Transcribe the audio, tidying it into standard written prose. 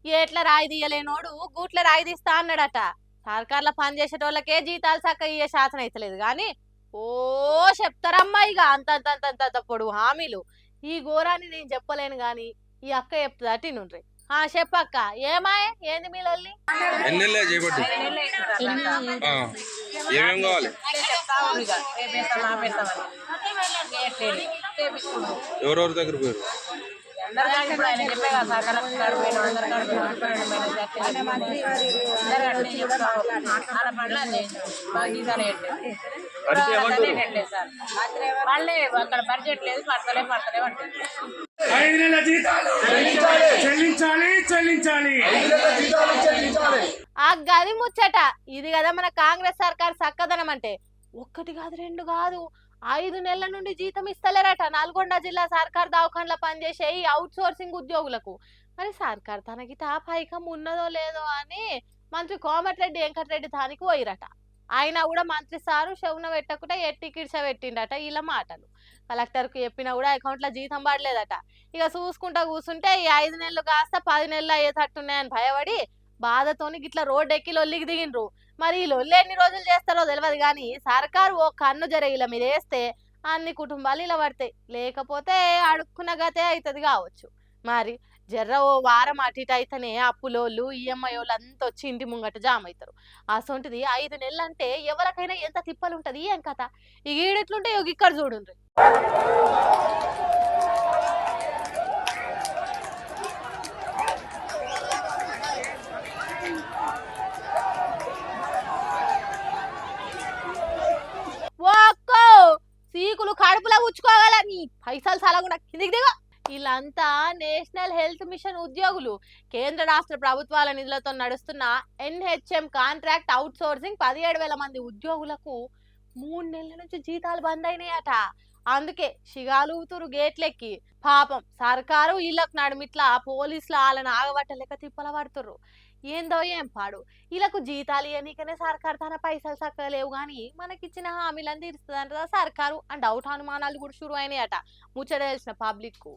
ఏట్ల రాయి తీయలేనోడు గూట్ల రాయి తీస్తా అన్నాడట. సర్కార్ల పని చేసేటోళ్ళకే జీతాలు చక్క ఇయ్యే శాసనం అయితలేదు గాని ఓ చెప్తారమ్మా ఇక అంత పొడుగు హామీలు. ఈ ఘోరాన్ని నేను చెప్పలేను గాని ఈ అక్క చెప్తుందా తినుండ్రి. చెప్పక్క ఏమాయే ఏంది మీ లొల్లి? ఎన్నెళ్ళే చేయబట్టి ఏమేం కావాలి? ఎవరెవరి దగ్గర పోయారు? అక్కడ బడ్జెట్ లేదు పడతలే పడతలే 5 నెలల జీతాలు చెల్లించాలి చెల్లించాలి. ఆ గది ముచ్చట ఇది కదా మన కాంగ్రెస్ సర్కార్ చక్కదనం అంటే. ఒక్కటి కాదు రెండు కాదు 5 నెలల నుండి జీతం ఇస్తలేరట నల్గొండ జిల్లా సర్కార్ దవాఖాన్ల పనిచేసే ఈ అవుట్ సోర్సింగ్ ఉద్యోగులకు. మరి సర్కార్ తనకి పైకం ఉన్నదో లేదో అని మంత్రి కోమటిరెడ్డి వెంకటరెడ్డి దానికి పోయిరట. అయినా కూడా మంత్రి సారు చెవున పెట్టకుండా ఎట్టి కిడ్స పెట్టిండట వీళ్ళ మాటలు. కలెక్టర్కు చెప్పినా కూడా అకౌంట్లో జీతం పడలేదట. ఇక చూసుకుంటా కూర్చుంటే ఈ 5 నెలలు కాస్త 10 నెలలు అయ్యేటట్టున్నాయని భయపడి బాధతోని గిట్లా రోడ్డు ఎక్కి లొల్లికి దిగిండ్రు. మరి ఈ లొల్లి ఎన్ని రోజులు చేస్తారో తెలియదు కానీ సర్కారు ఓ కన్ను జర ఇలా మీద వేస్తే అన్ని కుటుంబాలు ఇలా పడతాయి. లేకపోతే అడుక్కున్న గతే అవుతుంది కావచ్చు. మరి జర్ర ఓ వారం అటు ఇటు అయితేనే అప్పులోళ్ళు ఈఎంఐ వాళ్ళు అంతా వచ్చి ఇంటి ముంగట జామ్ అవుతారు. అసొంటిది 5 నెలలు అంటే ఎవరికైనా ఎంత తిప్పలు ఉంటది ఏం కథ. ఇక ఈడెట్లుంటే ఇక్కడ చూడుండ్రి. ఒక్కో సీకులు కడుపులో ఉచ్చుకోగల నీ పైసలు సలగున కిందికి దిగ. వీళ్ళంతా నేషనల్ హెల్త్ మిషన్ ఉద్యోగులు. కేంద్ర రాష్ట్ర ప్రభుత్వాల నిధులతో నడుస్తున్న ఎన్హెచ్ఎం కాంట్రాక్ట్ అవుట్ సోర్సింగ్ 17,000 మంది ఉద్యోగులకు 3 నెలల నుంచి జీతాలు బంద్ అయినాయట. అందుకే షిగాలూతురు గేట్లెక్కి పాపం సర్కారు వీళ్ళకు నడుమిట్లా పోలీసులు వాళ్ళని ఆగబట్టలేక తిప్పల పడుతుర్రు. ఏందో ఏం పాడు వీళ్ళకు జీతాలు ఇవ్వనీకనే సర్కారు తన పైసలు చక్కలేవు గాని మనకిచ్చిన హామీలను తీరుస్తుందంట సర్కారు అని డౌట్ అనుమానాలు కూడా షురు అయినాయట ముచ్చట తెలిసిన పబ్లిక్ కు.